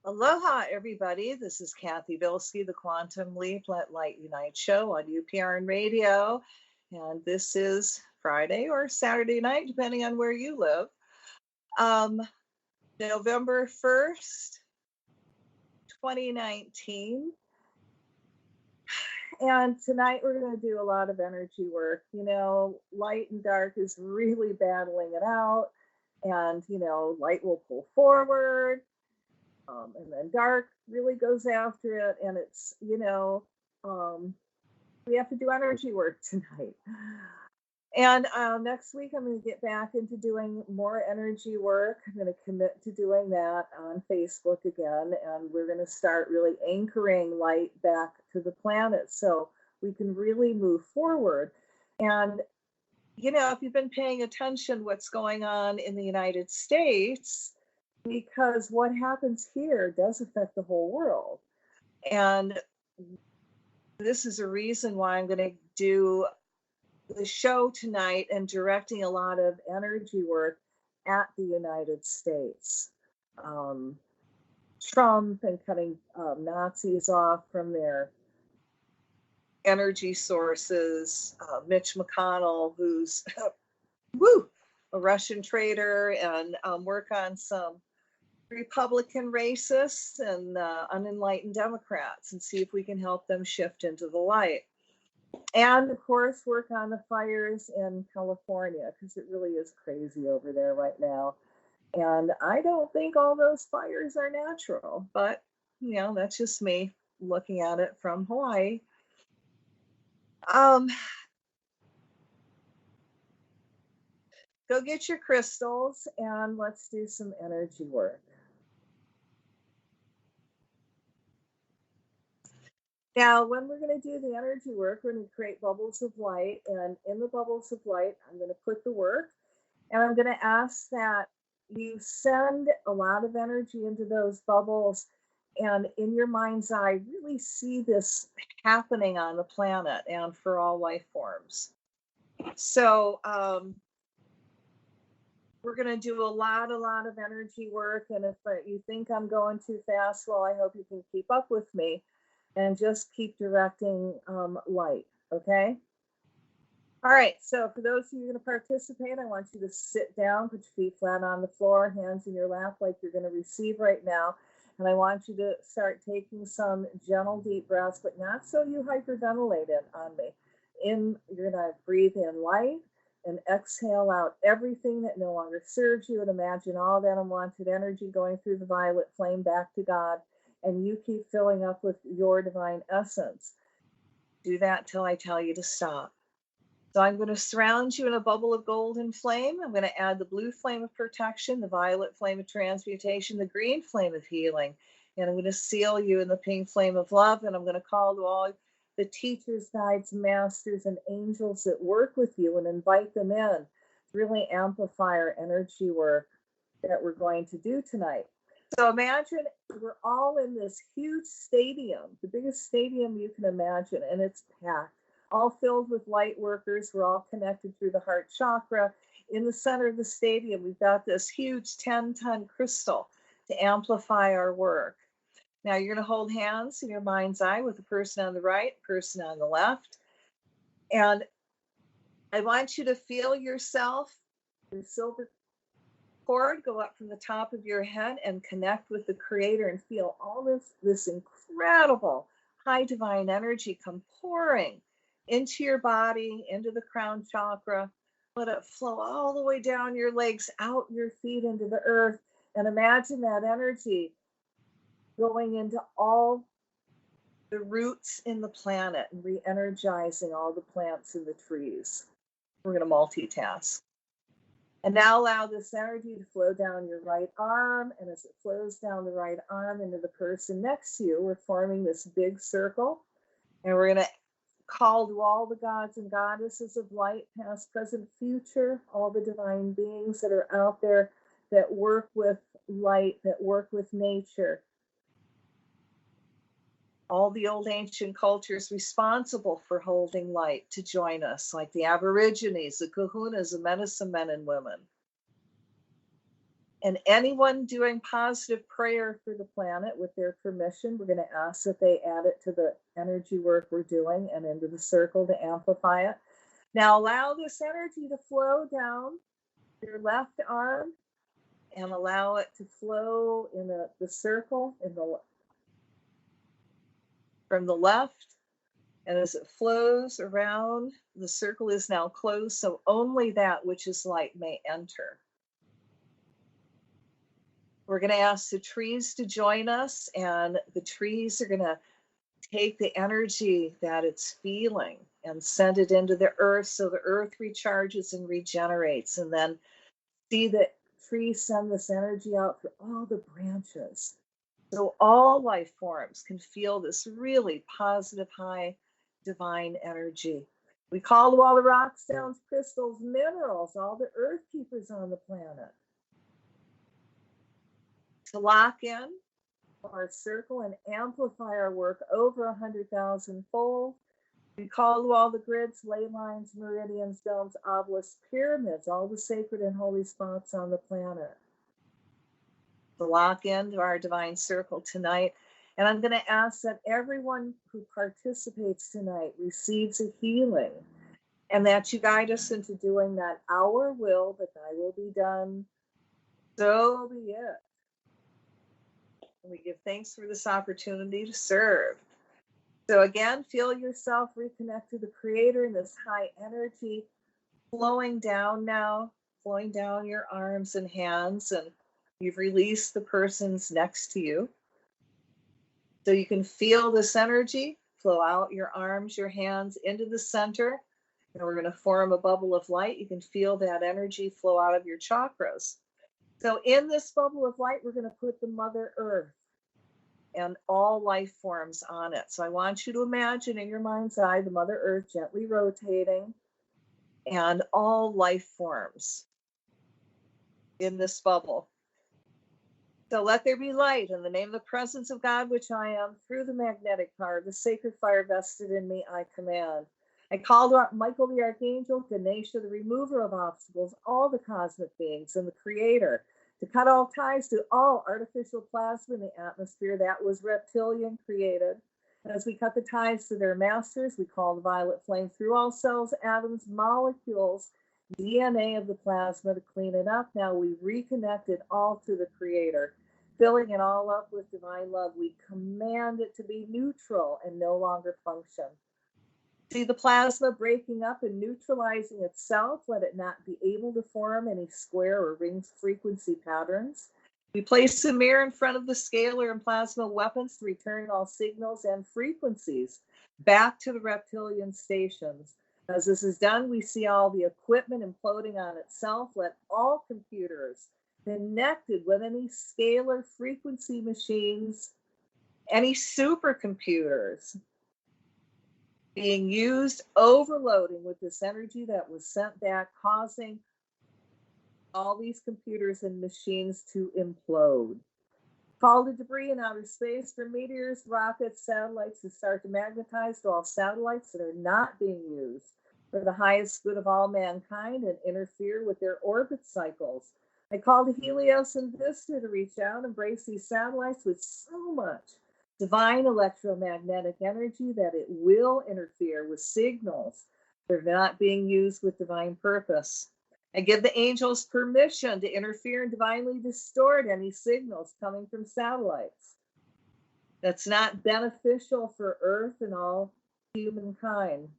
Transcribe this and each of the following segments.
Aloha, everybody. This is Cathy Bilsky, the Quantum Leap Let Light Unite show on UPRN Radio. And this is Friday or Saturday night, depending on where you live. November 1st, 2019. And tonight we're going to do a lot of energy work. You know, light and dark is really battling it out. And, you know, light will pull forward. And then dark really goes after it, and it's, you know, we have to do energy work tonight. And next week, I'm going to get back into doing more energy work. I'm going to commit to doing that on Facebook again, and we're going to start really anchoring light back to the planet so we can really move forward. And, you know, if you've been paying attention what's going on in the United States, because what happens here does affect the whole world. And this is a reason why I'm going to do the show tonight and directing a lot of energy work at the United States. Trump and cutting Nazis off from their energy sources. Mitch McConnell, who's a Russian traitor, and work on some Republican racists and unenlightened Democrats and see if we can help them shift into the light. And of course, work on the fires in California, because it really is crazy over there right now. And I don't think all those fires are natural, but you know, that's just me looking at it from Hawaii. Go get your crystals and let's do some energy work. Now, when we're going to do the energy work, we're going to create bubbles of light. And in the bubbles of light, I'm going to put the work. And I'm going to ask that you send a lot of energy into those bubbles. And in your mind's eye, really see this happening on the planet and for all life forms. So we're going to do a lot of energy work. And if you think I'm going too fast, well, I hope you can keep up with me. And just keep directing light, okay? All right, so for those of you who are going to participate, I want you to sit down, put your feet flat on the floor, hands in your lap like you're going to receive right now. And I want you to start taking some gentle, deep breaths, but not so you hyperventilate it on me. You're going to breathe in light and exhale out everything that no longer serves you, and imagine all that unwanted energy going through the violet flame back to God. And you keep filling up with your divine essence. Do that till I tell you to stop. So I'm going to surround you in a bubble of golden flame. I'm going to add the blue flame of protection, the violet flame of transmutation, the green flame of healing. And I'm going to seal you in the pink flame of love. And I'm going to call to all the teachers, guides, masters, and angels that work with you and invite them in to really amplify our energy work that we're going to do tonight. So imagine we're all in this huge stadium, the biggest stadium you can imagine, and it's packed, all filled with light workers. We're all connected through the heart chakra. In the center of the stadium, we've got this huge 10-ton crystal to amplify our work. Now you're going to hold hands in your mind's eye with the person on the right, person on the left. And I want you to feel yourself, your silver cord, go up from the top of your head and connect with the creator and feel all this incredible high divine energy come pouring into your body, into the crown chakra. Let it flow all the way down your legs, out your feet into the earth. And imagine that energy going into all the roots in the planet and re-energizing all the plants and the trees. We're going to multitask. And now allow this energy to flow down your right arm. And as it flows down the right arm into the person next to you, we're forming this big circle. And we're going to call to all the gods and goddesses of light, past, present, future, all the divine beings that are out there that work with light, that work with nature. All the old ancient cultures responsible for holding light to join us, like the Aborigines, the Kahunas, the medicine men and women. And anyone doing positive prayer for the planet with their permission, we're going to ask that they add it to the energy work we're doing and into the circle to amplify it. Now allow this energy to flow down your left arm and allow it to flow in the circle from the left. And as it flows around, the circle is now closed, so only that which is light may enter. We're going to ask the trees to join us, and the trees are going to take the energy that it's feeling and send it into the earth so the earth recharges and regenerates. And then see the trees send this energy out through all the branches. So all life forms can feel this really positive, high, divine energy. We call to all the rocks, stones, crystals, minerals, all the earth keepers on the planet, to lock in our circle and amplify our work over 100,000 fold. We call to all the grids, ley lines, meridians, domes, obelisks, pyramids, all the sacred and holy spots on the planet, to lock into our divine circle tonight. And I'm going to ask that everyone who participates tonight receives a healing, and that you guide us into doing that. Our will, but thy will be done. So be it. And we give thanks for this opportunity to serve. So again, feel yourself reconnect to the Creator in this high energy flowing down now, flowing down your arms and hands, and you've released the persons next to you. So you can feel this energy flow out your arms, your hands into the center. And we're going to form a bubble of light. You can feel that energy flow out of your chakras. So in this bubble of light, we're going to put the Mother Earth and all life forms on it. So I want you to imagine in your mind's eye the Mother Earth gently rotating and all life forms in this bubble. So let there be light in the name of the presence of God, which I am, through the magnetic power, the sacred fire vested in me, I command. I called out Michael the Archangel, Ganesha, the remover of obstacles, all the cosmic beings and the Creator, to cut all ties to all artificial plasma in the atmosphere that was reptilian created. And as we cut the ties to their masters, we call the violet flame through all cells, atoms, molecules, DNA of the plasma to clean it up. Now we reconnect it all to the Creator, filling it all up with divine love. We command it to be neutral and no longer function. See the plasma breaking up and neutralizing itself. Let it not be able to form any square or ring frequency patterns. We place the mirror in front of the scalar and plasma weapons to return all signals and frequencies back to the reptilian stations. As this is done, we see all the equipment imploding on itself. Let all computers connected with any scalar frequency machines, any supercomputers being used, overloading with this energy that was sent back, causing all these computers and machines to implode. Call the debris in outer space for meteors, rockets, satellites to start to magnetize to all satellites that are not being used for the highest good of all mankind and interfere with their orbit cycles. I call the Helios and Vista to reach out and embrace these satellites with so much divine electromagnetic energy that it will interfere with signals that are not being used with divine purpose. I give the angels permission to interfere and divinely distort any signals coming from satellites that's not beneficial for Earth and all humankind.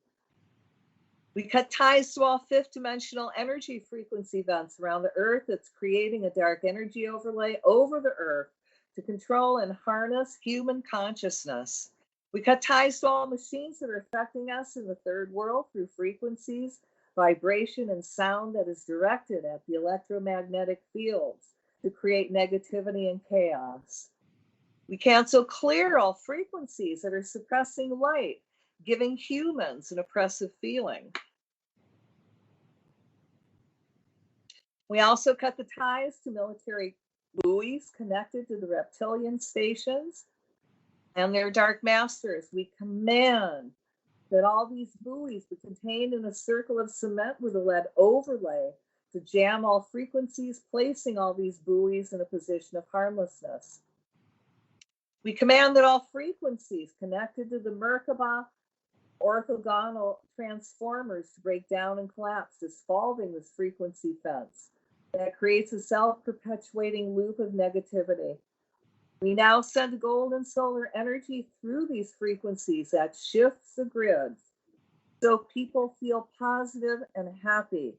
We cut ties to all fifth dimensional energy frequency events around the Earth that's creating a dark energy overlay over the Earth to control and harness human consciousness. We cut ties to all machines that are affecting us in the third world through frequencies, vibration, and sound that is directed at the electromagnetic fields to create negativity and chaos. We cancel clear all frequencies that are suppressing light, giving humans an oppressive feeling. We also cut the ties to military buoys connected to the reptilian stations and their dark masters. We command that all these buoys be contained in a circle of cement with a lead overlay to to jam all frequencies, placing all these buoys in a position of harmlessness. We command that all frequencies connected to the Merkaba orthogonal transformers to break down and collapse, dissolving this frequency fence that creates a self-perpetuating loop of negativity. We now send golden solar energy through these frequencies that shifts the grids so people feel positive and happy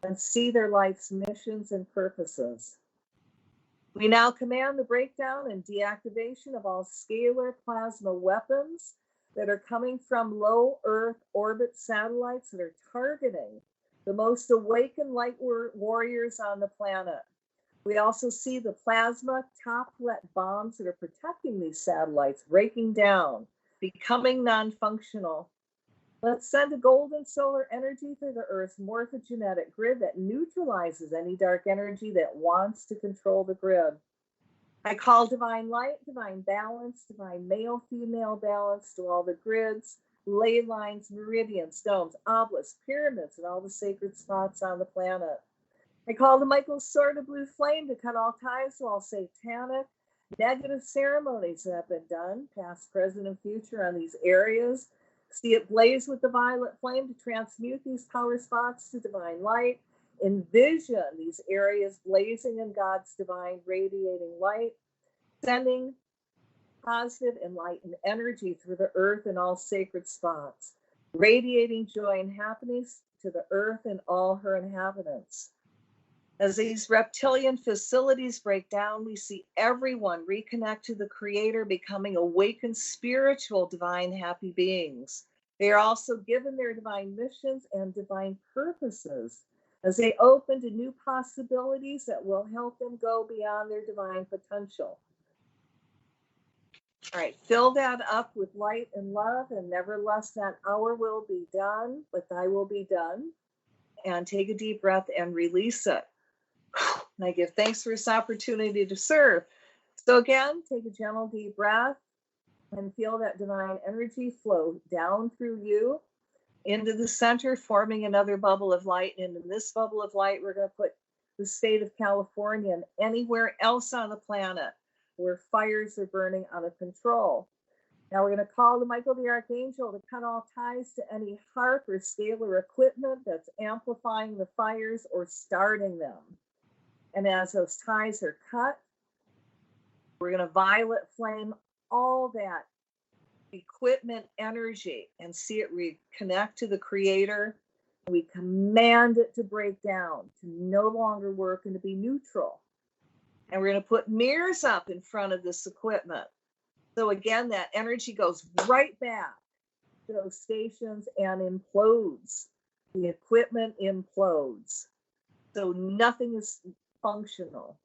and see their life's missions and purposes. We now command the breakdown and deactivation of all scalar plasma weapons that are coming from low Earth orbit satellites that are targeting the most awakened light warriors on the planet. We also see the plasma toplet bombs that are protecting these satellites breaking down, becoming non-functional. Let's send a golden solar energy through the Earth's morphogenetic grid that neutralizes any dark energy that wants to control the grid. I call divine light, divine balance, divine male-female balance to all the grids, ley lines, meridians, domes, obelisks, pyramids, and all the sacred spots on the planet. I call the Michael's sword of blue flame to cut all ties to all satanic, negative ceremonies that have been done, past, present, and future, on these areas. See it blaze with the violet flame to transmute these power spots to divine light. Envision these areas blazing in God's divine radiating light, sending positive enlightened energy through the earth and all sacred spots, radiating joy and happiness to the earth and all her inhabitants. As these reptilian facilities break down, we see everyone reconnect to the Creator, becoming awakened spiritual divine happy beings. They are also given their divine missions and divine purposes as they open to new possibilities that will help them go beyond their divine potential. All right, fill that up with light and love, and nevertheless that hour will be done, but thy will be done. And take a deep breath and release it. And I give thanks for this opportunity to serve. So again, take a gentle deep breath and feel that divine energy flow down through you into the center, forming another bubble of light. And in this bubble of light, we're going to put the state of California and anywhere else on the planet where fires are burning out of control. Now we're going to call the Michael the Archangel to cut all ties to any harp or scalar equipment that's amplifying the fires or starting them. And as those ties are cut, we're going to violet flame all that equipment energy and see it reconnect to the Creator. We command it to break down, to no longer work, and to be neutral. And we're going to put mirrors up in front of this equipment. So again, that energy goes right back to those stations and implodes. The equipment implodes. So nothing is functional.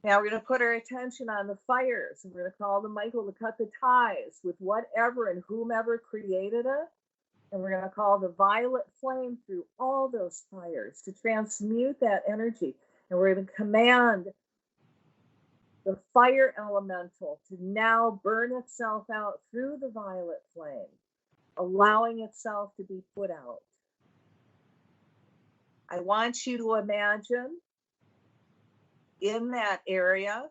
Now we're going to put our attention on the fires, and we're going to call the Michael to cut the ties with whatever and whomever created it. And we're going to call the violet flame through all those fires to transmute that energy. And we're going to command the fire elemental to now burn itself out through the violet flame, allowing itself to be put out. I want you to imagine in that area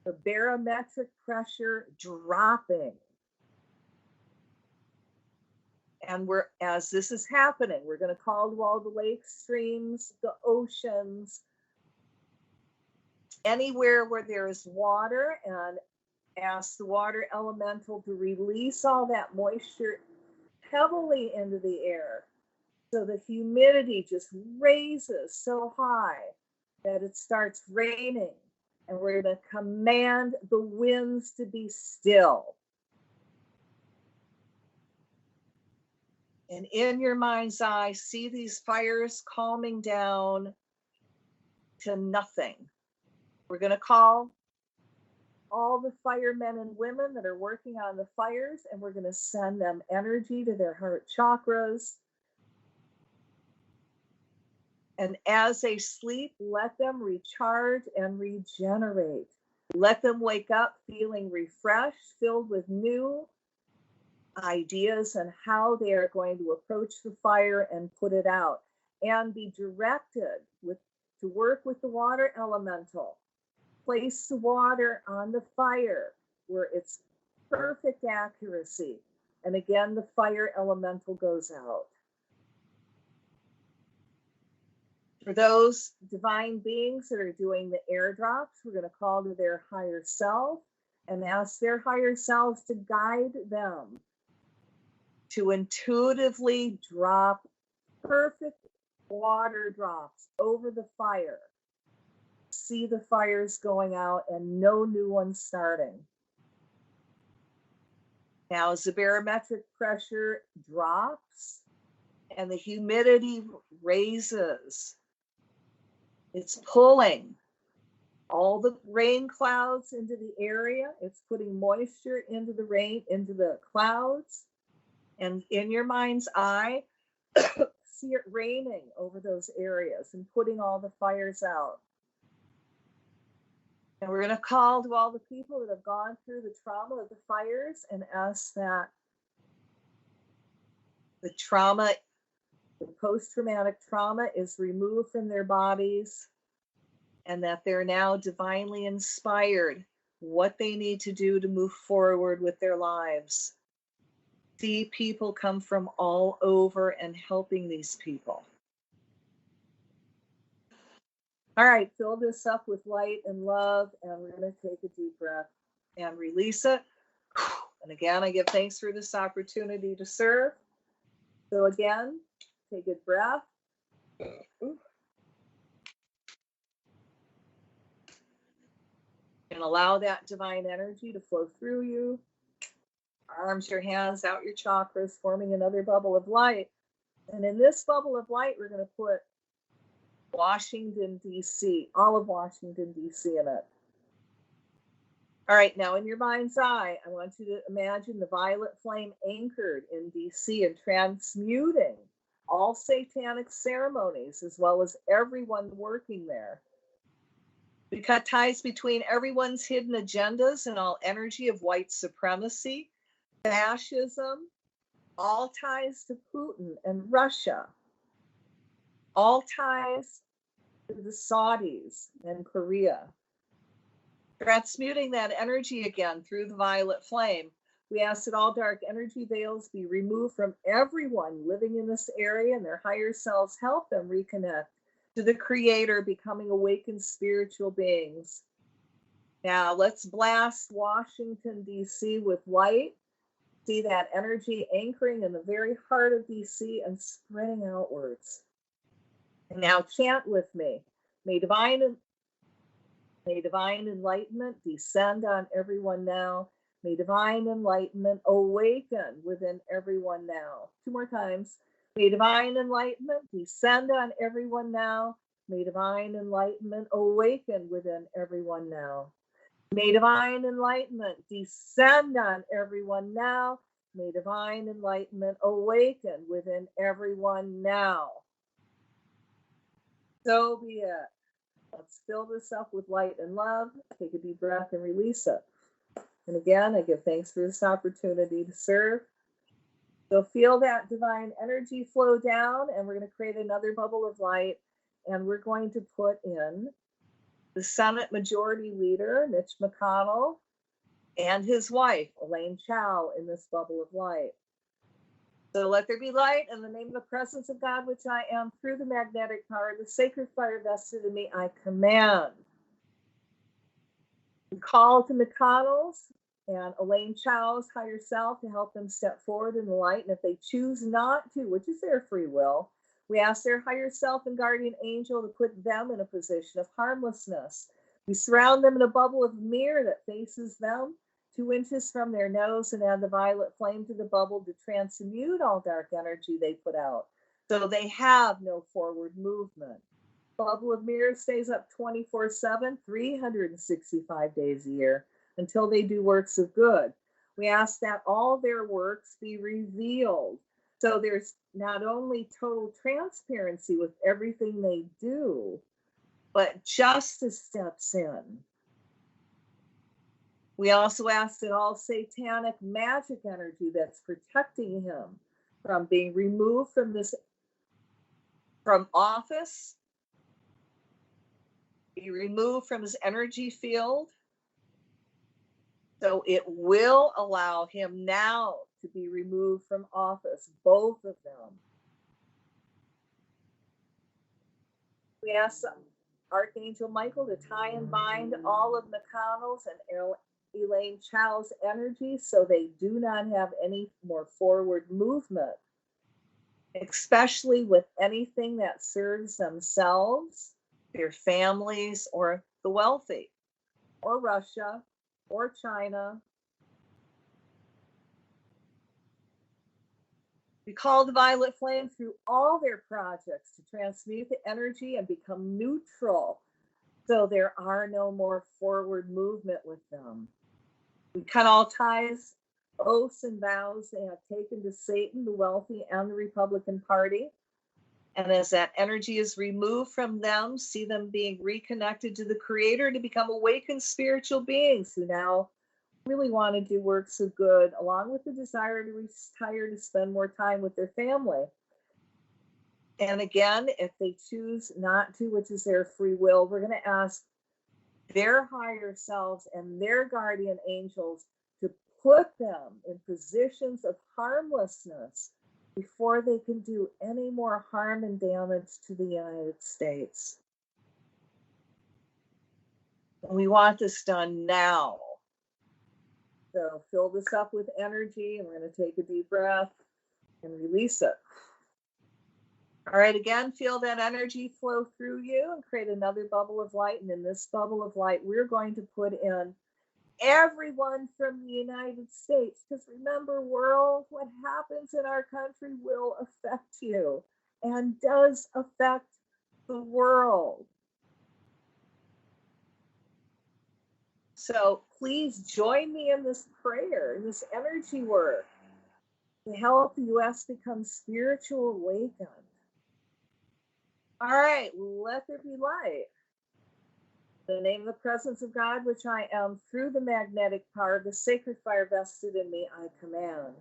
the barometric pressure dropping. And as this is happening, we're going to call to all the lakes, streams, the oceans, anywhere where there is water, and ask the water elemental to release all that moisture heavily into the air. So the humidity just raises so high that it starts raining. And we're going to command the winds to be still. And in your mind's eye, see these fires calming down to nothing. We're going to call all the firemen and women that are working on the fires, and we're going to send them energy to their heart chakras. And as they sleep, let them recharge and regenerate. Let them wake up feeling refreshed, filled with new ideas on how they are going to approach the fire and put it out, and be directed to work with the water elemental. Place the water on the fire where it's perfect accuracy. And again, the fire elemental goes out. For those divine beings that are doing the airdrops, we're going to call to their higher self and ask their higher selves to guide them to intuitively drop perfect water drops over the fire. See the fires going out and no new ones starting. Now, as the barometric pressure drops and the humidity raises, it's pulling all the rain clouds into the area. It's putting moisture into the rain, into the clouds. And in your mind's eye, see it raining over those areas and putting all the fires out. And we're going to call to all the people that have gone through the trauma of the fires and ask that the trauma, the post-traumatic trauma, is removed from their bodies and that they're now divinely inspired what they need to do to move forward with their lives. See people come from all over and helping these people. All right, fill this up with light and love, and we're going to take a deep breath and release it. And again, I give thanks for this opportunity to serve. So again, take a breath. And allow that divine energy to flow through you. Arms, your hands, out your chakras, forming another bubble of light. And in this bubble of light, we're going to put Washington, D.C., all of Washington, D.C. in it. All right, now in your mind's eye, I want you to imagine the violet flame anchored in D.C. and transmuting all satanic ceremonies as well as everyone working there. We cut ties between everyone's hidden agendas and all energy of white supremacy, fascism, all ties to Putin and Russia, all ties to the Saudis and Korea. Transmuting that energy again through the violet flame, we ask that all dark energy veils be removed from everyone living in this area and their higher selves help them reconnect to the Creator, becoming awakened spiritual beings. Now let's blast Washington, D.C. with light. See that energy anchoring in the very heart of D.C. and spreading outwards. And now chant with me. May divine enlightenment descend on everyone now. May divine enlightenment awaken within everyone now. 2 more times. May divine enlightenment descend on everyone now. May divine enlightenment awaken within everyone now. May divine enlightenment descend on everyone now. May divine enlightenment awaken within everyone now. So be it. Let's fill this up with light and love. Take a deep breath and release it. And again, I give thanks for this opportunity to serve. So feel that divine energy flow down, and we're going to create another bubble of light, and we're going to put in the Senate Majority Leader, Mitch McConnell, and his wife, Elaine Chao, in this bubble of light. So let there be light in the name of the presence of God, which I am, through the magnetic power, the sacred fire vested in me, I command. We call to McConnell's and Elaine Chao's higher self to help them step forward in the light. And if they choose not to, which is their free will, we ask their higher self and guardian angel to put them in a position of harmlessness. We surround them in a bubble of mirror that faces them 2 inches from their nose, and add the violet flame to the bubble to transmute all dark energy they put out, so they have no forward movement. Bubble of mirror stays up 24/7, 365 days a year, until they do works of good. We ask that all their works be revealed, so there's not only total transparency with everything they do, but justice steps in. We also ask that all satanic magic energy that's protecting him from being removed from office, be removed from his energy field. So it will allow him now to be removed from office, both of them. We ask Archangel Michael to tie and bind all of McConnell's and Elaine Chow's energy so they do not have any more forward movement, especially with anything that serves themselves, their families, or the wealthy, or Russia, or China. We call the violet flame through all their projects to transmute the energy and become neutral, so there are no more forward movement with them. We cut all ties, oaths, and vows they have taken to Satan, the wealthy, and the Republican Party. And as that energy is removed from them, see them being reconnected to the Creator to become awakened spiritual beings who now really want to do works of good, along with the desire to retire to spend more time with their family. And again, if they choose not to, which is their free will, we're going to ask their higher selves and their guardian angels to put them in positions of harmlessness before they can do any more harm and damage to the United States. And we want this done now. So fill this up with energy, and we're going to take a deep breath and release it. All right, again, feel that energy flow through you and create another bubble of light. And in this bubble of light, we're going to put in everyone from the United States. Because remember, world, what happens in our country will affect you and does affect the world. So please join me in this prayer, this energy work, to help the U.S. become spiritual awakened. All right, let there be light. In the name of the presence of God, which I am, through the magnetic power of the sacred fire vested in me, I command.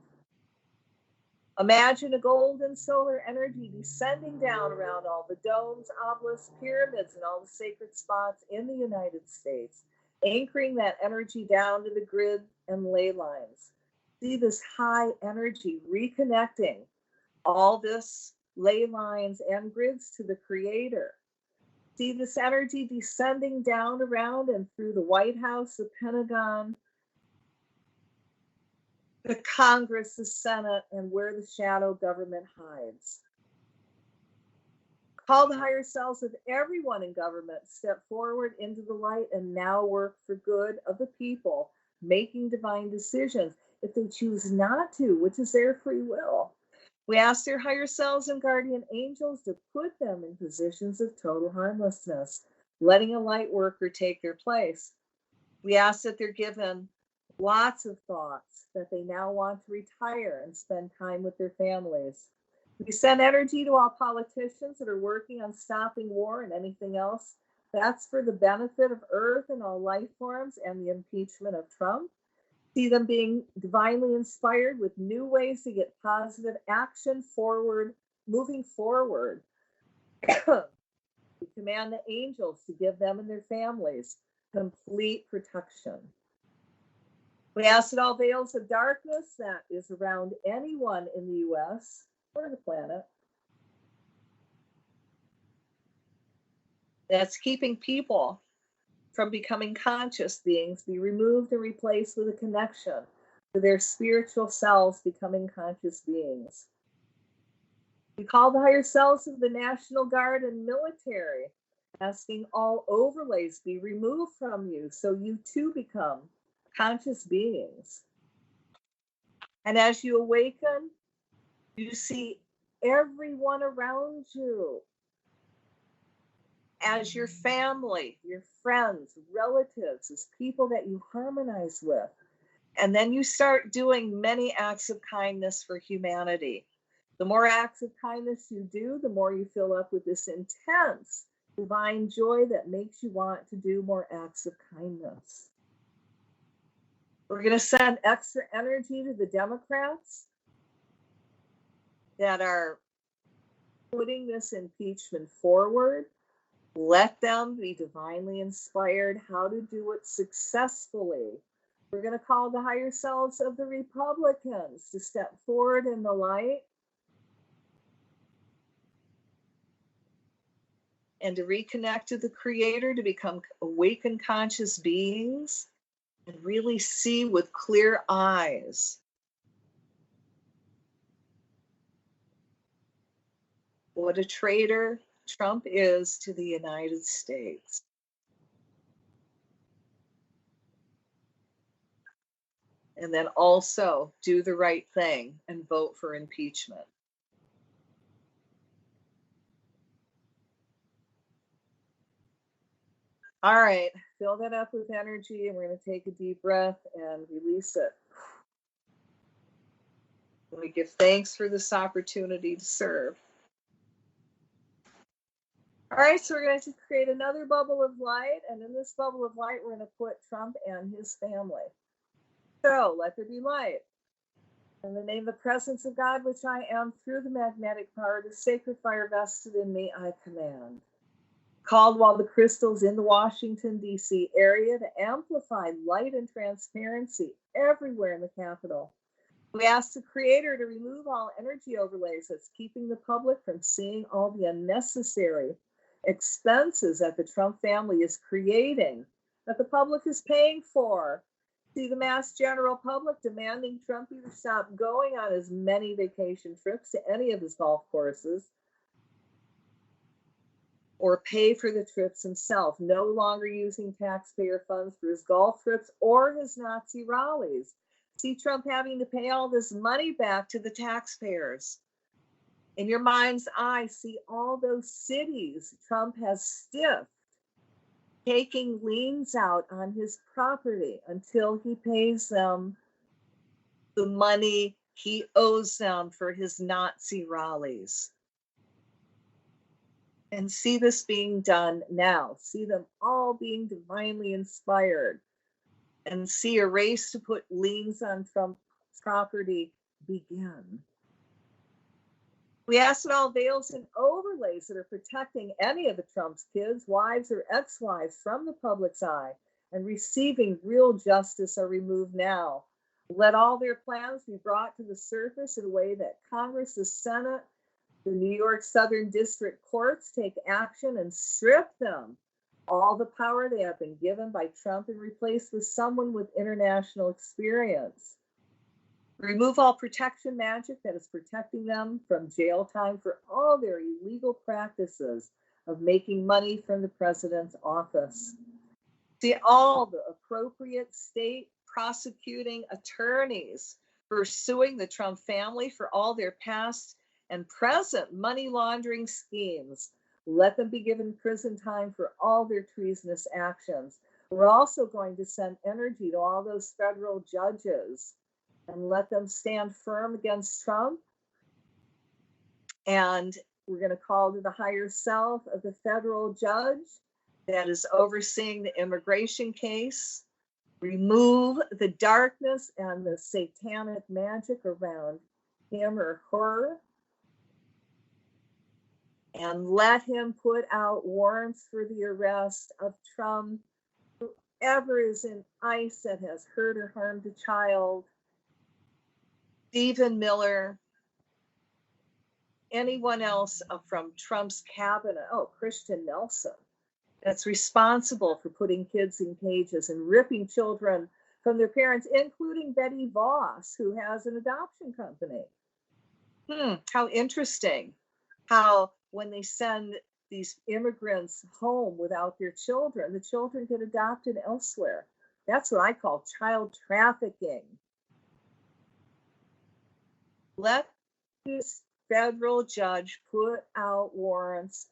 Imagine a golden solar energy descending down around all the domes, obelisks, pyramids, and all the sacred spots in the United States, anchoring that energy down to the grid and ley lines. See this high energy reconnecting all this ley lines and grids to the Creator. See this energy descending down around and through the White House, the Pentagon, the Congress, the Senate, and where the shadow government hides. Call the higher selves of everyone in government, step forward into the light, and now work for good of the people, making divine decisions. If they choose not to, which is their free will, we ask their higher selves and guardian angels to put them in positions of total harmlessness, letting a light worker take their place. We ask that they're given lots of thoughts that they now want to retire and spend time with their families. We send energy to all politicians that are working on stopping war and anything else that's for the benefit of Earth and all life forms, and the impeachment of Trump. See them being divinely inspired with new ways to get positive action forward, moving forward. We command the angels to give them and their families complete protection. We ask that all veils of darkness that is around anyone in the U.S. or the planet that's keeping people from becoming conscious beings be removed and replaced with a connection to their spiritual selves becoming conscious beings. We call the higher selves of the National Guard and military, asking all overlays be removed from you so you too become conscious beings. And as you awaken, you see everyone around you as your family, your friends, relatives, as people that you harmonize with. And then you start doing many acts of kindness for humanity. The more acts of kindness you do, the more you fill up with this intense divine joy that makes you want to do more acts of kindness. We're going to send extra energy to the Democrats that are putting this impeachment forward. Let them be divinely inspired how to do it successfully. We're going to call the higher selves of the Republicans to step forward in the light and to reconnect to the Creator, to become awakened conscious beings and really see with clear eyes what a traitor Trump is to the United States. And then also do the right thing and vote for impeachment. All right, fill that up with energy, and we're going to take a deep breath and release it. And we give thanks for this opportunity to serve. All right, so we're going to create another bubble of light, and in this bubble of light, we're going to put Trump and his family. So let there be light. In the name of the presence of God, which I am, through the magnetic power, the sacred fire vested in me, I command. Called while the crystals in the Washington, D.C. area to amplify light and transparency everywhere in the Capitol. We ask the Creator to remove all energy overlays that's keeping the public from seeing all the unnecessary expenses that the Trump family is creating, that the public is paying for. See the mass general public demanding Trump either stop going on as many vacation trips to any of his golf courses or pay for the trips himself, no longer using taxpayer funds for his golf trips or his Nazi rallies. See Trump having to pay all this money back to the taxpayers. In your mind's eye, see all those cities Trump has stiffed, taking liens out on his property until he pays them the money he owes them for his Nazi rallies. And see this being done now. See them all being divinely inspired. And see a race to put liens on Trump's property begin. We ask that all veils and overlays that are protecting any of the Trump's kids, wives, or ex-wives from the public's eye and receiving real justice are removed now. Let all their plans be brought to the surface in a way that Congress, the Senate, the New York Southern District Courts take action and strip them all the power they have been given by Trump and replace with someone with international experience. Remove all protection magic that is protecting them from jail time for all their illegal practices of making money from the president's office. See all the appropriate state prosecuting attorneys pursuing the Trump family for all their past and present money laundering schemes. Let them be given prison time for all their treasonous actions. We're also going to send energy to all those federal judges and let them stand firm against Trump. And we're going to call to the higher self of the federal judge that is overseeing the immigration case. Remove the darkness and the satanic magic around him or her. And let him put out warrants for the arrest of Trump, whoever is in ICE that has hurt or harmed a child, Stephen Miller, anyone else from Trump's cabinet, Christian Nelson, that's responsible for putting kids in cages and ripping children from their parents, including Betty Voss, who has an adoption company. How interesting. How when they send these immigrants home without their children, the children get adopted elsewhere. That's what I call child trafficking. Let this federal judge put out warrants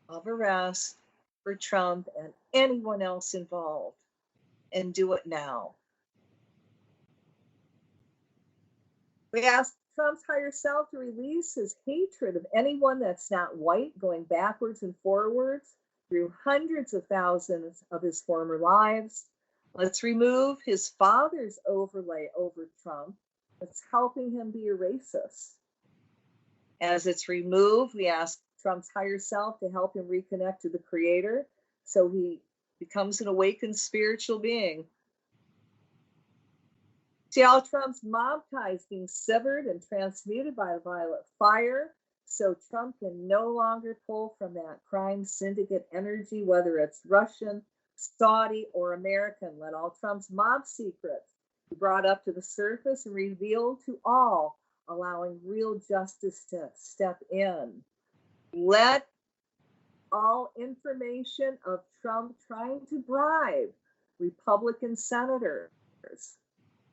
of arrest for Trump and anyone else involved, and do it now. We ask Trump's higher self to release his hatred of anyone that's not white, going backwards and forwards through hundreds of thousands of his former lives. Let's remove his father's overlay over Trump. It's helping him be a racist. As it's removed, we ask Trump's higher self to help him reconnect to the Creator so he becomes an awakened spiritual being. See all Trump's mob ties being severed and transmuted by a violet fire, so Trump can no longer pull from that crime syndicate energy, whether it's Russian, Saudi, or American. Let all Trump's mob secrets be brought up to the surface and revealed to all, allowing real justice to step in. Let all information of Trump trying to bribe Republican senators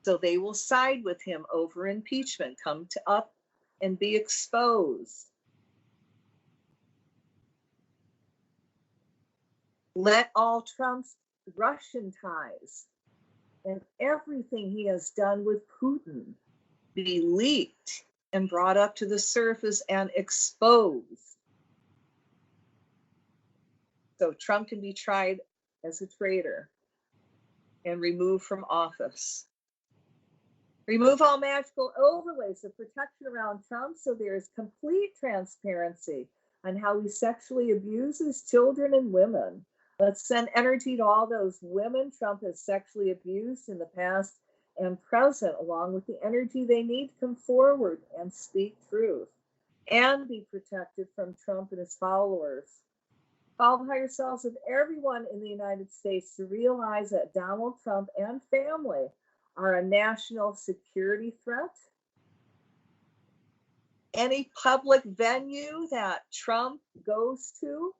so they will side with him over impeachment come to up and be exposed. Let all Trump's Russian ties and everything he has done with Putin be leaked and brought up to the surface and exposed, so Trump can be tried as a traitor and removed from office. Remove all magical overlays of protection around Trump so there is complete transparency on how he sexually abuses children and women. Let's send energy to all those women Trump has sexually abused in the past and present, along with the energy they need to come forward and speak truth and be protected from Trump and his followers. Call the higher selves of everyone in the United States to realize that Donald Trump and family are a national security threat. Any public venue that Trump goes to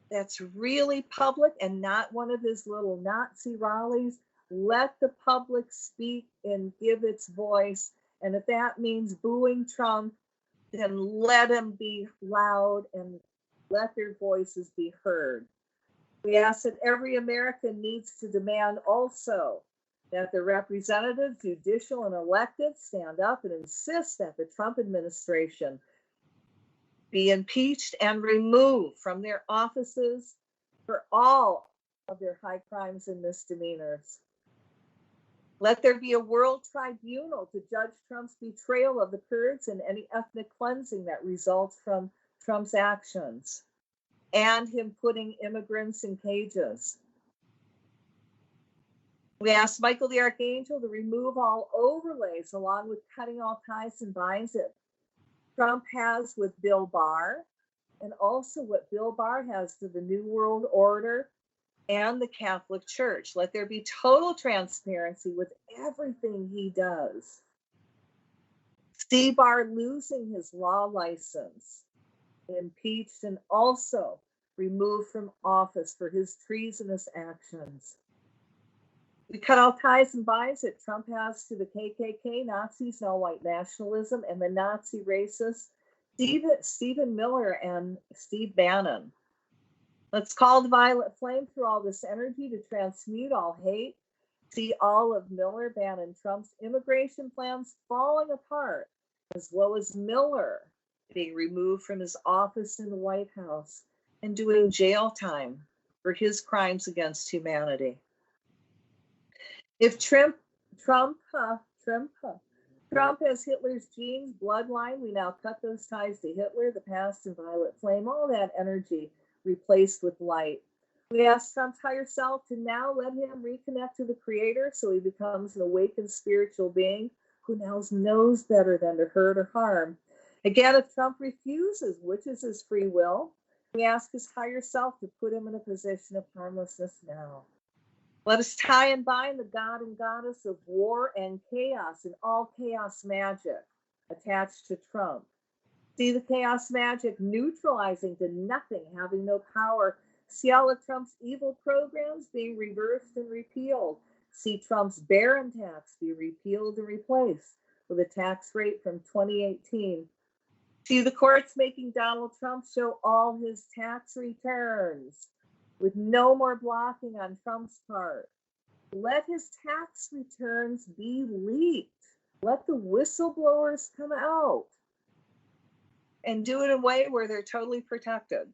that's really public and not one of his little Nazi rallies, let the public speak and give its voice. And if that means booing Trump, then let him be loud and let their voices be heard. We ask that every American needs to demand also that the representatives, judicial and elected, stand up and insist that the Trump administration be impeached and removed from their offices for all of their high crimes and misdemeanors. Let there be a world tribunal to judge Trump's betrayal of the Kurds and any ethnic cleansing that results from Trump's actions and him putting immigrants in cages. We asked Michael the Archangel to remove all overlays along with cutting all ties and binds that Trump has with Bill Barr, and also what Bill Barr has to the New World Order and the Catholic Church. Let there be total transparency with everything he does. See Barr losing his law license, impeached, and also removed from office for his treasonous actions. We cut all ties and binds that Trump has to the KKK, Nazis, and all white nationalism, and the Nazi racists, Stephen Miller and Steve Bannon. Let's call the violet flame through all this energy to transmute all hate. See all of Miller, Bannon, Trump's immigration plans falling apart, as well as Miller being removed from his office in the White House and doing jail time for his crimes against humanity. If Trump has Hitler's genes, bloodline, we now cut those ties to Hitler, the past, and violet flame, all that energy replaced with light. We ask Trump's higher self to now let him reconnect to the Creator so he becomes an awakened spiritual being who now knows better than to hurt or harm. Again, if Trump refuses, which is his free will, we ask his higher self to put him in a position of harmlessness now. Let us tie and bind the god and goddess of war and chaos and all chaos magic attached to Trump. See the chaos magic neutralizing to nothing, having no power. See all of Trump's evil programs being reversed and repealed. See Trump's barren tax be repealed and replaced with a tax rate from 2018. See the courts making Donald Trump show all his tax returns, with no more blocking on Trump's part. Let his tax returns be leaked. Let the whistleblowers come out and do it in a way where they're totally protected.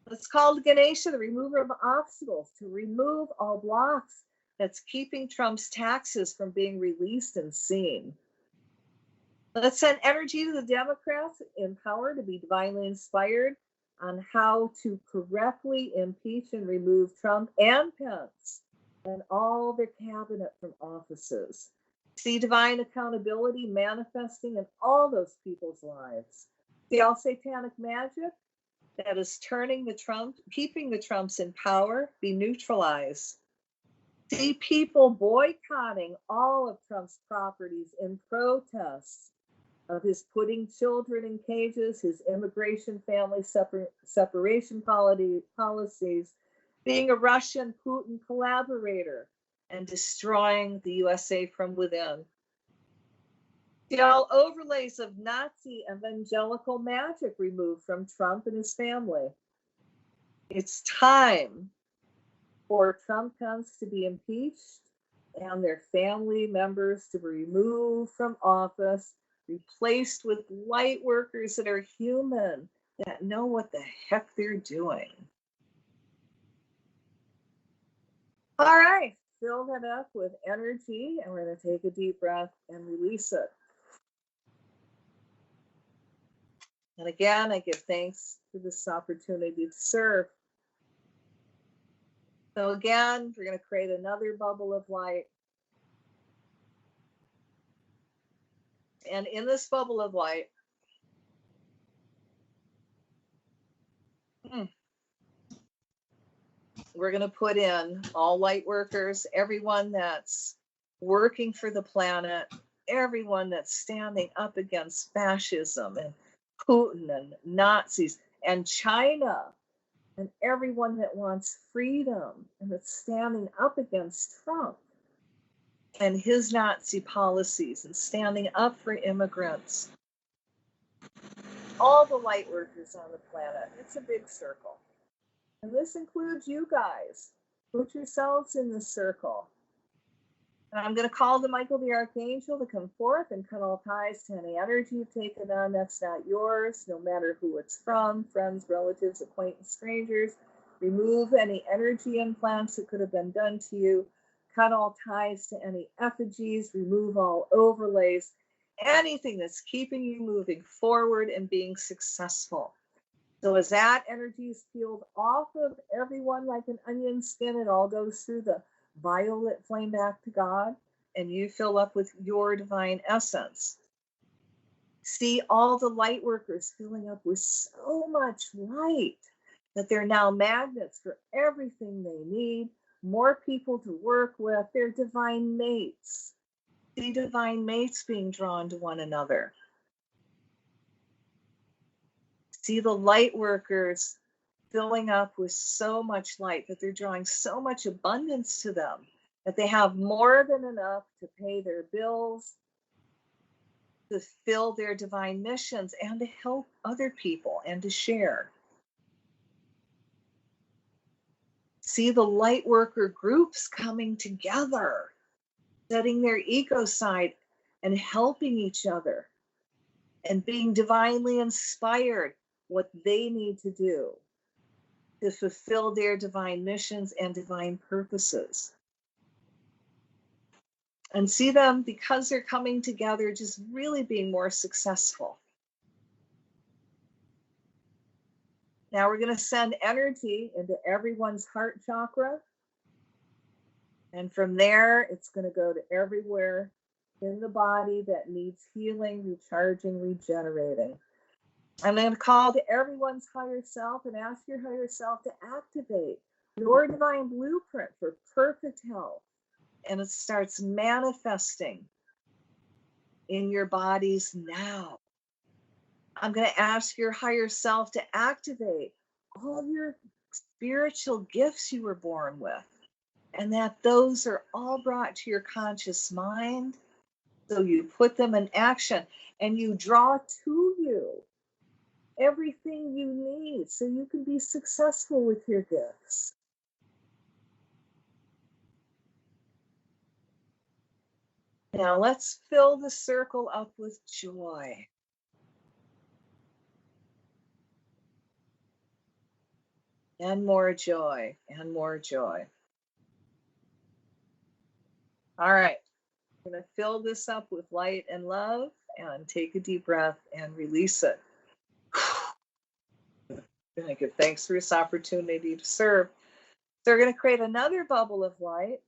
Let's call Ganesha, the remover of obstacles, to remove all blocks that's keeping Trump's taxes from being released and seen. Let's send energy to the Democrats in power to be divinely inspired on how to correctly impeach and remove Trump and Pence and all their cabinet from offices. See divine accountability manifesting in all those people's lives. See all satanic magic that is turning the Trump, keeping the Trumps in power, be neutralized. See people boycotting all of Trump's properties in protest of his putting children in cages, his immigration family separation policies, being a Russian Putin collaborator, and destroying the USA from within. See all overlays of Nazi evangelical magic removed from Trump and his family. It's time for Trump Pence to be impeached and their family members to be removed from office, replaced with light workers that are human, that know what the heck they're doing. All right, fill that up with energy, and we're going to take a deep breath and release it. And again, I give thanks for this opportunity to serve. So again, we're going to create another bubble of light. And in this bubble of light, we're going to put in all light workers, everyone that's working for the planet, everyone that's standing up against fascism and Putin and Nazis and China, and everyone that wants freedom and that's standing up against Trump and his Nazi policies and standing up for immigrants. All the light workers on the planet. It's a big circle. And this includes you guys. Put yourselves in the circle. And I'm going to call to Michael the Archangel to come forth and cut all ties to any energy you've taken on that's not yours, no matter who it's from, friends, relatives, acquaintances, strangers. Remove any energy implants that could have been done to you. Cut all ties to any effigies. Remove all overlays. Anything that's keeping you moving forward and being successful. So as that energy is peeled off of everyone like an onion skin, it all goes through the violet flame back to God, and you fill up with your divine essence. See all the light workers filling up with so much light that they're now magnets for everything they need, more people to work with, their divine mates. See divine mates being drawn to one another. See the light workers filling up with so much light that they're drawing so much abundance to them that they have more than enough to pay their bills, to fill their divine missions, and to help other people and to share. See the light worker groups coming together, setting their ego aside and helping each other and being divinely inspired what they need to do to fulfill their divine missions and divine purposes. And see them, because they're coming together, just really being more successful. Now we're going to send energy into everyone's heart chakra. And from there, it's going to go to everywhere in the body that needs healing, recharging, regenerating. I'm going to call to everyone's higher self and ask your higher self to activate your divine blueprint for perfect health. And it starts manifesting in your bodies now. I'm going to ask your higher self to activate all of your spiritual gifts you were born with, and that those are all brought to your conscious mind. So you put them in action and you draw to you everything you need so you can be successful with your gifts. Now let's fill the circle up with joy. and more joy, and more joy. All right. I'm going to fill this up with light and love and take a deep breath and release it. I'm going to give thanks for this opportunity to serve. So we're going to create another bubble of light.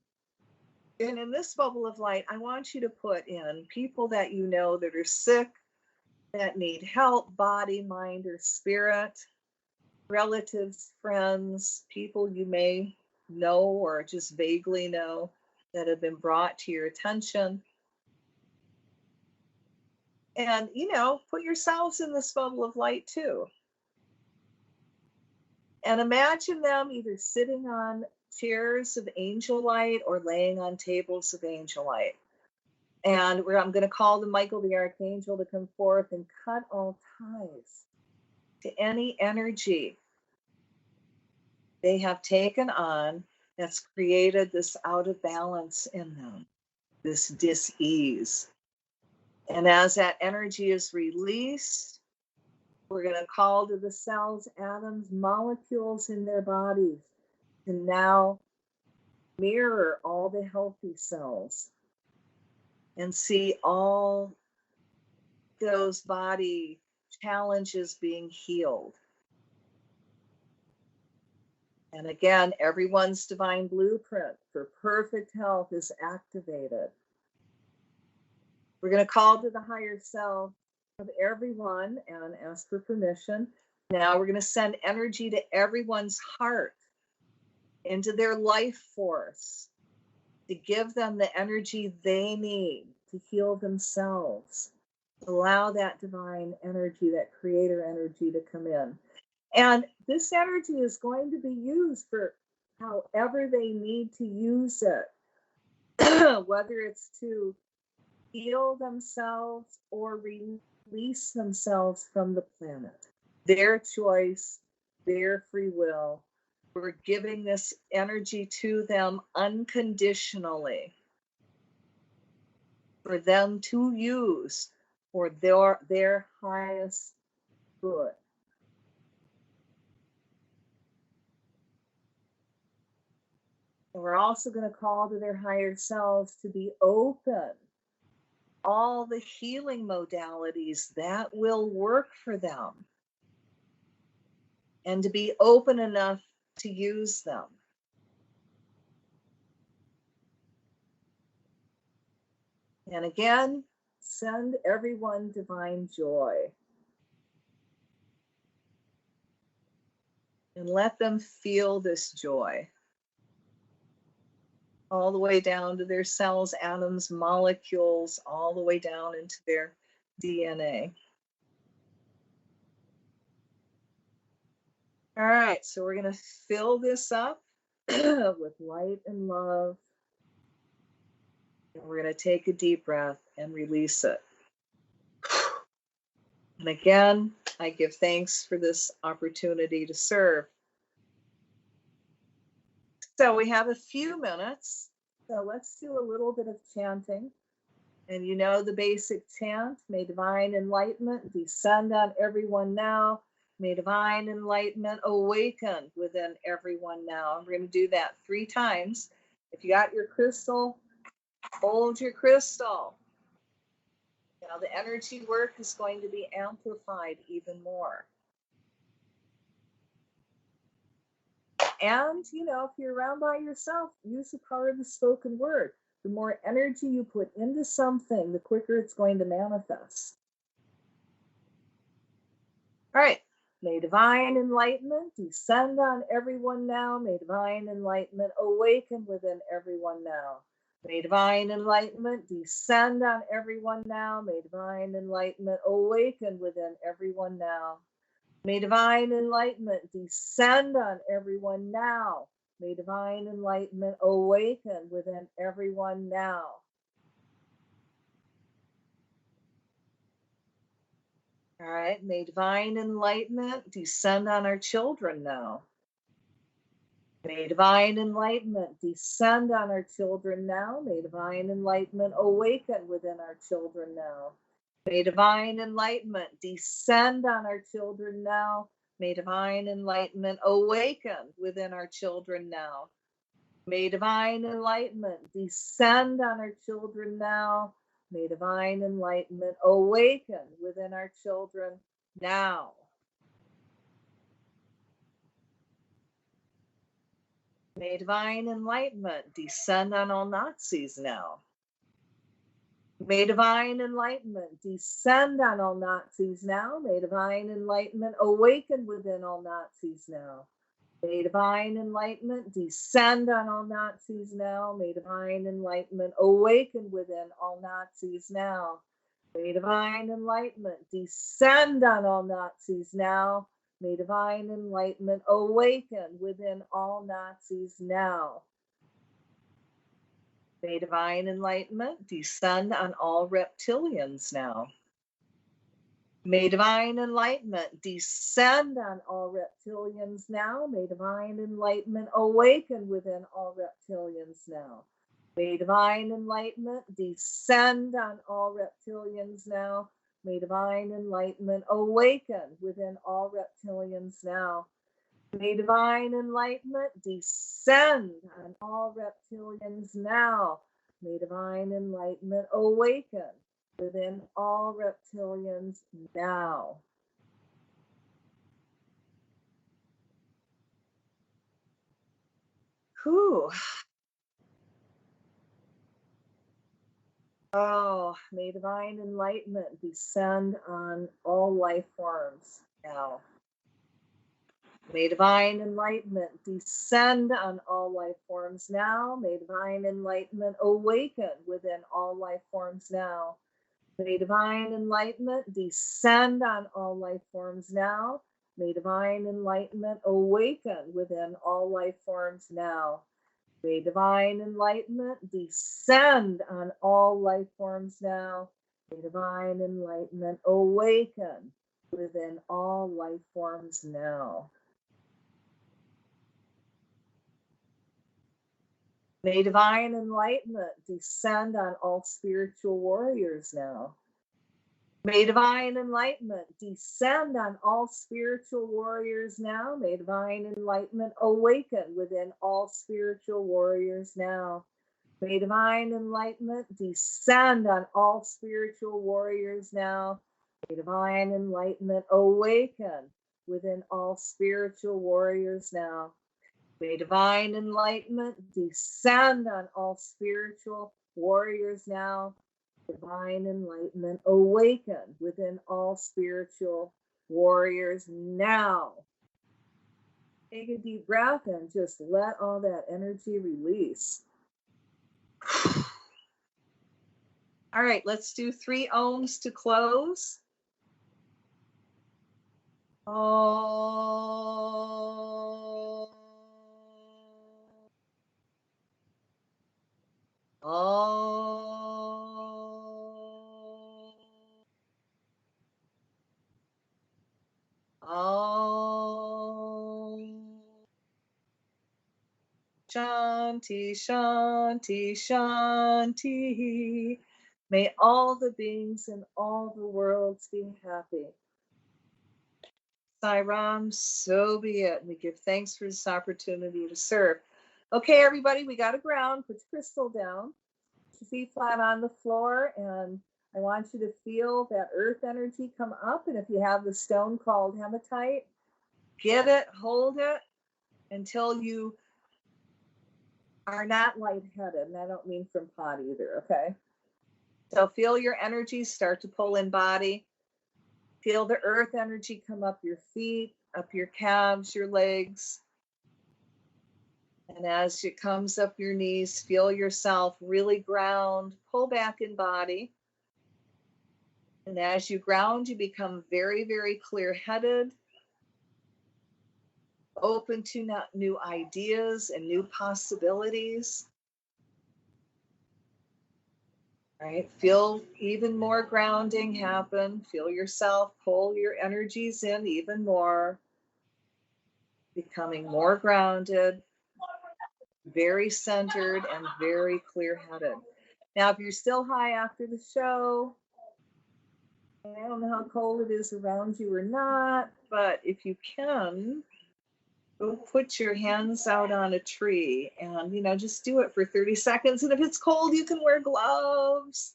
And in this bubble of light, I want you to put in people that you know that are sick, that need help, body, mind, or spirit, relatives, friends, people you may know or just vaguely know that have been brought to your attention. And, put yourselves in this bubble of light too. And imagine them either sitting on chairs of angel light or laying on tables of angel light. And I'm going to call the Michael the Archangel to come forth and cut all ties to any energy they have taken on that's created this out of balance in them, this dis-ease. And as that energy is released, we're going to call to the cells, atoms, molecules in their bodies to now mirror all the healthy cells and see all those body challenges being healed. And again, everyone's divine blueprint for perfect health is activated. We're going to call to the higher self of everyone and ask for permission. Now we're going to send energy to everyone's heart, into their life force, to give them the energy they need to heal themselves. Allow that divine energy, that creator energy to come in. And this energy is going to be used for however they need to use it, whether it's to heal themselves or release themselves from the planet. Their choice, their free will. We're giving this energy to them unconditionally for them to use for their highest good. And we're also going to call to their higher selves to be open. All the healing modalities that will work for them. And to be open enough to use them. And again, send everyone divine joy. And let them feel this joy. All the way down to their cells, atoms, molecules, all the way down into their DNA. All right, so we're going to fill this up with light and love. And we're going to take a deep breath and release it. And again, I give thanks for this opportunity to serve. So we have a few minutes. So let's do a little bit of chanting. And you know the basic chant, may divine enlightenment descend on everyone now. May divine enlightenment awaken within everyone now. And we're going to do that 3 times. If you got your crystal, hold your crystal. Now the energy work is going to be amplified even more. And, if you're around by yourself, use the power of the spoken word. The more energy you put into something, the quicker it's going to manifest. All right. May divine enlightenment descend on everyone now. May divine enlightenment awaken within everyone now. May divine enlightenment descend on everyone now. May divine enlightenment awaken within everyone now. May divine enlightenment descend on everyone now. May divine enlightenment awaken within everyone now. All right, may divine enlightenment descend on our children now. May divine enlightenment descend on our children now. May divine enlightenment awaken within our children now. May divine enlightenment descend on our children now. May divine enlightenment awaken within our children now. May divine enlightenment descend on our children now. May divine enlightenment awaken within our children now. May divine enlightenment descend on all Nazis now. May divine enlightenment descend on all Nazis now. May divine enlightenment awaken within all Nazis now. May divine enlightenment descend on all Nazis now. May divine enlightenment awaken within all Nazis now. May divine enlightenment descend on all Nazis now. May divine enlightenment awaken within all Nazis now. May divine enlightenment descend on all reptilians now. May divine enlightenment descend on all reptilians now. May divine enlightenment awaken within all reptilians now. May divine enlightenment descend on all reptilians now. May divine enlightenment awaken within all reptilians now. May divine enlightenment descend on all reptilians now. May divine enlightenment awaken within all reptilians now. Whew. Oh, may divine enlightenment descend on all life forms now. May divine enlightenment descend on all life forms now. May divine enlightenment awaken within all life forms now. May divine enlightenment descend on all life forms now. May divine enlightenment awaken within all life forms now. May divine enlightenment descend on all life forms now. May divine enlightenment awaken within all life forms now. May divine enlightenment descend on all spiritual warriors now. May divine enlightenment descend on all spiritual warriors now. May divine enlightenment awaken within all spiritual warriors now. May divine enlightenment descend on all spiritual warriors now. May divine enlightenment awaken within all spiritual warriors now. May divine enlightenment descend on all spiritual warriors now. Divine enlightenment awaken within all spiritual warriors now. Take a deep breath and just let all that energy release. All right, let's do 3 ohms to close. Oh. Oh. Oh. Shanti, Shanti, Shanti. May all the beings in all the worlds be happy. Sai Ram, so be it. We give thanks for this opportunity to serve. Okay, everybody, we got to ground. Put your crystal down. Put your feet flat on the floor, and I want you to feel that earth energy come up. And if you have the stone called hematite, get it, hold it until you are not lightheaded. And I don't mean from pot either, okay? So feel your energy start to pull in body. Feel the earth energy come up your feet, up your calves, your legs. And as it comes up your knees, feel yourself really ground, pull back in body. And as you ground, you become very, very clear-headed, open to new ideas and new possibilities. Right? Feel even more grounding happen. Feel yourself pull your energies in even more, becoming more grounded, very centered, and very clear-headed. Now, if you're still high after the show I don't know how cold it is around you or not, but if you can, go put your hands out on a tree and, just do it for 30 seconds. And if it's cold, you can wear gloves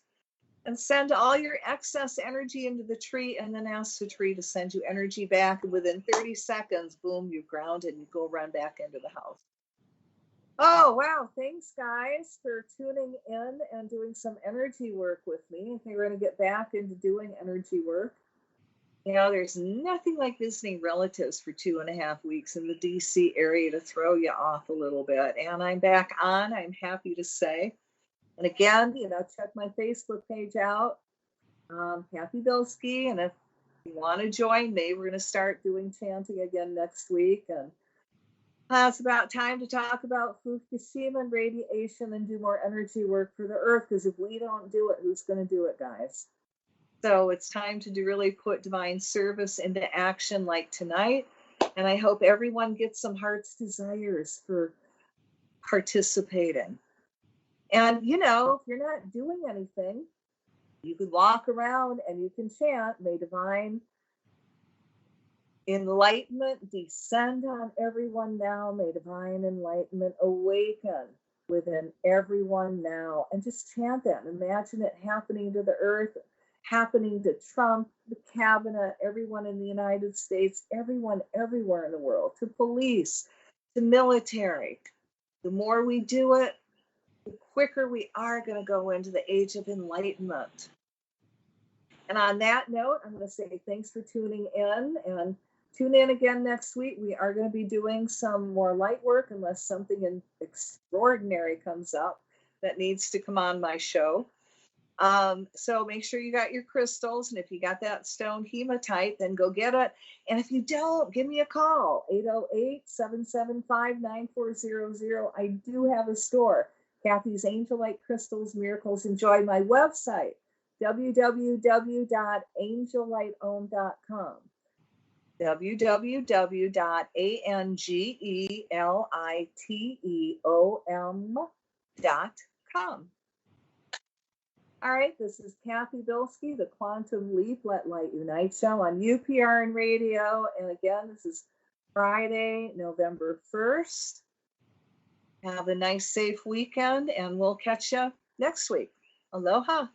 and send all your excess energy into the tree and then ask the tree to send you energy back. And within 30 seconds, boom, you ground and you go run back into the house. Oh, wow. Thanks, guys, for tuning in and doing some energy work with me. I think we're going to get back into doing energy work. There's nothing like visiting relatives for 2.5 weeks in the DC area to throw you off a little bit. And I'm back on, I'm happy to say. And again, check my Facebook page out, Cathy Bilsky. And if you want to join me, we're going to start doing chanting again next week. And it's about time to talk about Fukushima and radiation and do more energy work for the earth, because if we don't do it, who's going to do it, guys? So it's time to really put divine service into action like tonight. And I hope everyone gets some heart's desires for participating. And, if you're not doing anything, you could walk around and you can chant, may divine enlightenment descend on everyone now. May divine enlightenment awaken within everyone now. And just chant that. Imagine it happening to the earth, happening to Trump, the cabinet, everyone in the United States, everyone everywhere in the world, to police, to military. The more we do it, the quicker we are going to go into the age of enlightenment. And on that note, I'm going to say thanks for tuning in, and tune in again next week. We are going to be doing some more light work unless something extraordinary comes up that needs to come on my show. So make sure you got your crystals, and if you got that stone hematite, then go get it. And if you don't, give me a call, 808-775-9400. I do have a store, Cathy's Angel Light Crystals, Miracles and Joy. My website, www.angellitohm.com, www.angeliteom.com. All right, this is Cathy Bilsky, the Quantum Leap Let Light Unite show on UPRN Radio. And again, this is Friday, November 1st. Have a nice, safe weekend, and we'll catch you next week. Aloha.